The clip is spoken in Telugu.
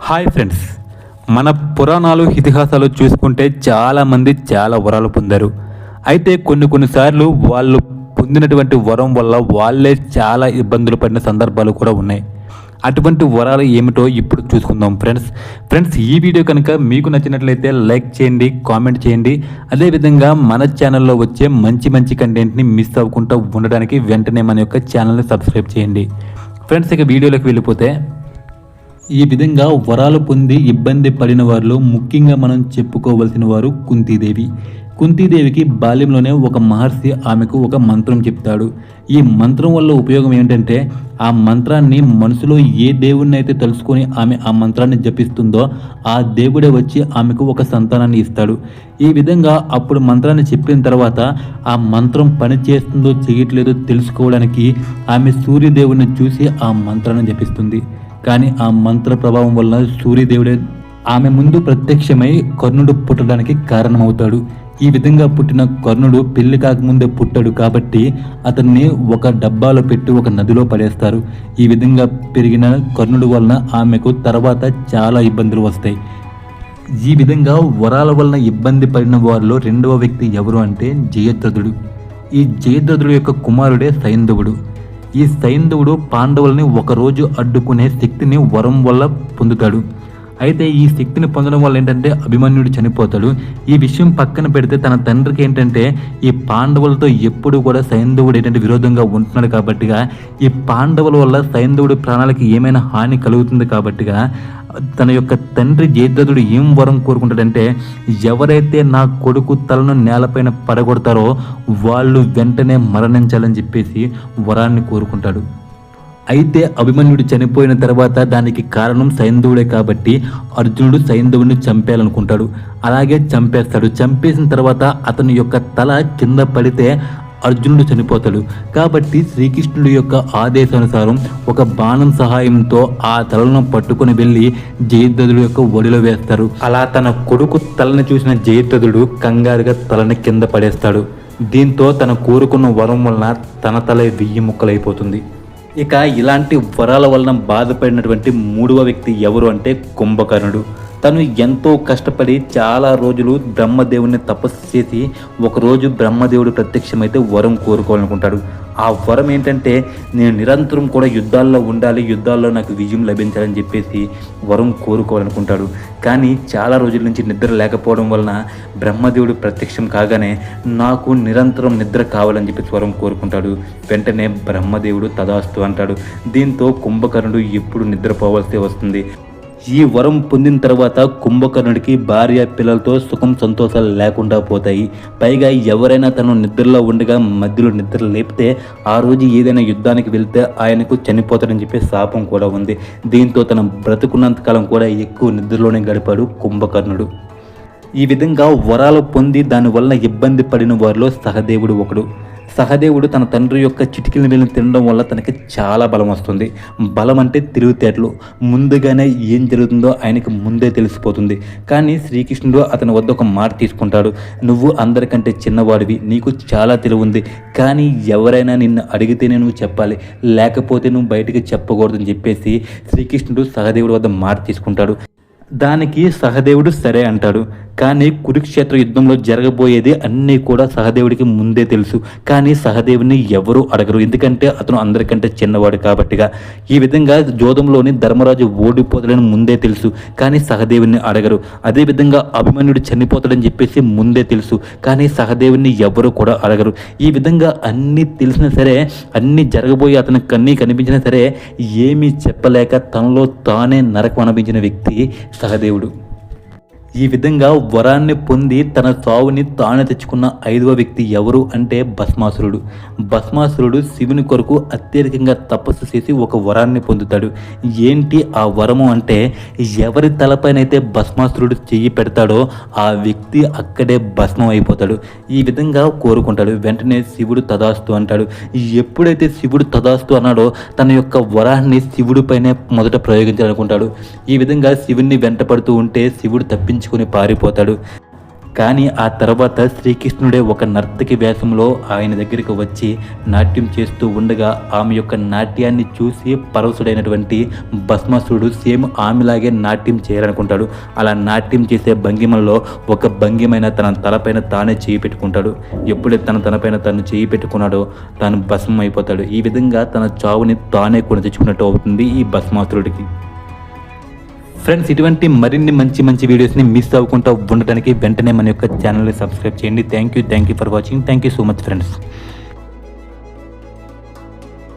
హాయ్ ఫ్రెండ్స్, మన పురాణాలు ఇతిహాసాలు చూసుకుంటే చాలామంది చాలా వరాలు పొందారు. అయితే కొన్నిసార్లు వాళ్ళు పొందినటువంటి వరం వల్ల వాళ్ళే చాలా ఇబ్బందులు పడిన సందర్భాలు కూడా ఉన్నాయి. అటువంటి వరాలు ఏమిటో ఇప్పుడు చూసుకుందాం ఫ్రెండ్స్ ఈ వీడియో కనుక మీకు నచ్చినట్లయితే లైక్ చేయండి, కామెంట్ చేయండి. అదేవిధంగా మన ఛానల్లో వచ్చే మంచి కంటెంట్ని మిస్ అవ్వకుండా ఉండడానికి వెంటనే మన యొక్క ఛానల్ని సబ్స్క్రైబ్ చేయండి. ఫ్రెండ్స్, ఇక వీడియోలోకి వెళ్ళిపోతే, ఈ విధంగా వరాలు పొంది ఇబ్బంది పడిన వారిలో ముఖ్యంగా మనం చెప్పుకోవలసిన వారు కుంతీదేవికి బాల్యంలోనే ఒక మహర్షి ఆమెకు ఒక మంత్రం చెప్తాడు. ఈ మంత్రం వల్ల ఉపయోగం ఏంటంటే, ఆ మంత్రాన్ని మనసులో ఏ దేవుణ్ణి అయితే తలుసుకొని ఆమె ఆ మంత్రాన్ని జపిస్తుందో ఆ దేవుడే వచ్చి ఆమెకు ఒక సంతానాన్ని ఇస్తాడు. ఈ విధంగా అప్పుడు మంత్రాన్ని చెప్పిన తర్వాత ఆ మంత్రం పని చేస్తుందో చేయట్లేదో తెలుసుకోవడానికి ఆమె సూర్యదేవుని చూసి ఆ మంత్రాన్ని జపిస్తుంది. కానీ ఆ మంత్ర ప్రభావం వల్ల సూర్యదేవుడే ఆమె ముందు ప్రత్యక్షమై కర్ణుడు పుట్టడానికి కారణమవుతాడు. ఈ విధంగా పుట్టిన కర్ణుడు పెళ్లి కాకముందే పుట్టాడు కాబట్టి అతన్ని ఒక డబ్బాలో పెట్టి ఒక నదిలో పడేస్తారు. ఈ విధంగా పెరిగిన కర్ణుడు వలన ఆమెకు తర్వాత చాలా ఇబ్బందులు వస్తాయి. ఈ విధంగా వరాల వలన ఇబ్బంది పడిన వారిలో రెండవ వ్యక్తి ఎవరు అంటే జయద్రథుడు. ఈ జయద్రథుడు యొక్క కుమారుడే సైంధవుడు. ఈ సైంధవుడు పాండవుల్ని ఒకరోజు అడ్డుకునే శక్తిని వరం వల్ల పొందుతాడు. అయితే ఈ శక్తిని పొందడం వల్ల ఏంటంటే అభిమన్యుడు చనిపోతాడు. ఈ విషయం పక్కన పెడితే తన తండ్రికి ఏంటంటే ఈ పాండవులతో ఎప్పుడు కూడా సైంధవుడు ఏంటంటే విరోధంగా ఉంటున్నాడు కాబట్టిగా ఈ పాండవుల వల్ల సైంధవుడి ప్రాణాలకి ఏమైనా హాని కలుగుతుంది కాబట్టిగా తన యొక్క తండ్రి జయద్రథుడు ఏం వరం కోరుకుంటాడంటే, ఎవరైతే నా కొడుకు తలను నేలపైన పడగొడతారో వాళ్ళు వెంటనే మరణించాలని చెప్పేసి వరాన్ని కోరుకుంటాడు. అయితే అభిమన్యుడు చనిపోయిన తర్వాత దానికి కారణం సైంధవుడే కాబట్టి అర్జునుడు సైంధవుడిని చంపేయాలనుకుంటాడు. అలాగే చంపేస్తాడు. చంపేసిన తర్వాత అతని యొక్క తల కింద పడితే అర్జునుడు చనిపోతాడు. కాబట్టి శ్రీకృష్ణుడి యొక్క ఆదేశానుసారం ఒక బాణం సహాయంతో ఆ తలను పట్టుకుని వెళ్ళి జయద్రథుడు యొక్క ఒడిలో వేస్తారు. అలా తన కొడుకు తలని చూసిన జయద్రథుడు కంగారుగా తలని కింద పడేస్తాడు. దీంతో తన కోరుకున్న వరం వలన తన తల 1000 ముక్కలైపోతుంది. ఇక ఇలాంటి వరాల వలన బాధపడినటువంటి మూడవ వ్యక్తి ఎవరు అంటే కుంభకర్ణుడు. తను ఎంతో కష్టపడి చాలా రోజులు బ్రహ్మదేవుని తపస్సు చేసి ఒకరోజు బ్రహ్మదేవుడు ప్రత్యక్షమైతే వరం కోరుకోవాలనుకుంటాడు. ఆ వరం ఏంటంటే, నేను నిరంతరం కూడా యుద్ధాల్లో ఉండాలి, యుద్ధాల్లో నాకు విజయం లభించాలని చెప్పేసి వరం కోరుకోవాలనుకుంటాడు. కానీ చాలా రోజుల నుంచి నిద్ర లేకపోవడం వలన బ్రహ్మదేవుడు ప్రత్యక్షం కాగానే నాకు నిరంతరం నిద్ర కావాలని చెప్పేసి వరం కోరుకుంటాడు. వెంటనే బ్రహ్మదేవుడు తదాస్తు అంటాడు. దీంతో కుంభకర్ణుడు ఎప్పుడు నిద్రపోవాల్సి వస్తుంది. ఈ వరం పొందిన తర్వాత కుంభకర్ణుడికి భార్య పిల్లలతో సుఖం సంతోషాలు లేకుండా పోతాయి. పైగా ఎవరైనా తను నిద్రలో ఉండగా మధ్యలో నిద్ర లేపితే ఆ రోజు ఏదైనా యుద్ధానికి వెళ్తే ఆయనకు చనిపోతాడని చెప్పి శాపం కూడా ఉంది. దీంతో తన బ్రతుకున్నంతకాలం కూడా ఎక్కువ నిద్రలోనే గడిపాడు కుంభకర్ణుడు. ఈ విధంగా వరాలు పొంది దానివల్ల ఇబ్బంది పడిన వారిలో సహదేవుడు ఒకడు. సహదేవుడు తన తండ్రి యొక్క చిటికిన వేలుని తినడం వల్ల తనకి చాలా బలం వస్తుంది. బలం అంటే తెలివితేటలు. ముందుగానే ఏం జరుగుతుందో ఆయనకు ముందే తెలిసిపోతుంది. కానీ శ్రీకృష్ణుడు అతని వద్ద ఒక మాట తీసుకుంటాడు. నువ్వు అందరికంటే చిన్నవాడివి, నీకు చాలా తెలివి ఉంది, కానీ ఎవరైనా నిన్ను అడిగితేనే నువ్వు చెప్పాలి, లేకపోతే నువ్వు బయటికి చెప్పకూడదని చెప్పేసి శ్రీకృష్ణుడు సహదేవుడి వద్ద మాట తీసుకుంటాడు. దానికి సహదేవుడు సరే అంటాడు. కానీ కురుక్షేత్ర యుద్ధంలో జరగబోయేది అన్నీ కూడా సహదేవుడికి ముందే తెలుసు. కానీ సహదేవుని ఎవరూ అడగరు, ఎందుకంటే అతను అందరికంటే చిన్నవాడు కాబట్టిగా. ఈ విధంగా జోదంలోని ధర్మరాజు ఓడిపోతాడని ముందే తెలుసు, కానీ సహదేవుని అడగరు. అదేవిధంగా అభిమన్యుడు చనిపోతాడని చెప్పేసి ముందే తెలుసు, కానీ సహదేవుని ఎవరు కూడా అడగరు. ఈ విధంగా అన్నీ తెలిసినా సరే, అన్నీ జరగబోయి అతనికి కన్నీ కనిపించినా సరే ఏమీ చెప్పలేక తనలో తానే నరకం అనిపించిన వ్యక్తి సహదేవుడు. ఈ విధంగా వరాన్ని పొంది తన సావుని తానే తెచ్చుకున్న 5వ వ్యక్తి ఎవరు అంటే భస్మాసురుడు. భస్మాసురుడు శివుని కొరకు అత్యధికంగా తపస్సు చేసి ఒక వరాన్ని పొందుతాడు. ఏంటి ఆ వరము అంటే, ఎవరి తలపైనైతే భస్మాసురుడు చెయ్యి పెడతాడో ఆ వ్యక్తి అక్కడే భస్మం అయిపోతాడు. ఈ విధంగా కోరుకుంటాడు. వెంటనే శివుడు తదాస్తు అంటాడు. ఎప్పుడైతే శివుడు తదాస్తు అన్నాడో తన యొక్క వరాన్ని శివుడిపైనే మొదట ప్రయోగించాలనుకుంటాడు. ఈ విధంగా శివుణ్ణి వెంటపడుతూ ఉంటే శివుడు తప్పించుకుని పారిపోతాడు. కానీ ఆ తర్వాత శ్రీకృష్ణుడే ఒక నర్తకి వేషంలో ఆయన దగ్గరికి వచ్చి నాట్యం చేస్తూ ఉండగా ఆమె యొక్క నాట్యాన్ని చూసి పరవశుడైనటువంటి భస్మాసురుడు సేమ్ ఆమెలాగే నాట్యం చేయాలనుకుంటాడు. అలా నాట్యం చేసే భంగిమల్లో ఒక భంగిమైన తన తలపైన తానే చేయి పెట్టుకుంటాడు. ఎప్పుడైతే తన తలపైన తను చేయి పెట్టుకున్నాడో తాను భస్మం అయిపోతాడు. ఈ విధంగా తన చావుని తానే కొని తెచ్చుకున్నట్టు అవుతుంది ఈ భస్మాసురుడికి. ఫ్రెండ్స్, ఇటువంటి మరిన్ని మంచి వీడియోస్ని మిస్ అవ్వకుండా ఉండడానికి వెంటనే మన యొక్క ఛానల్ని సబ్స్క్రైబ్ చేయండి. Thank you for watching. Thank you so much friends.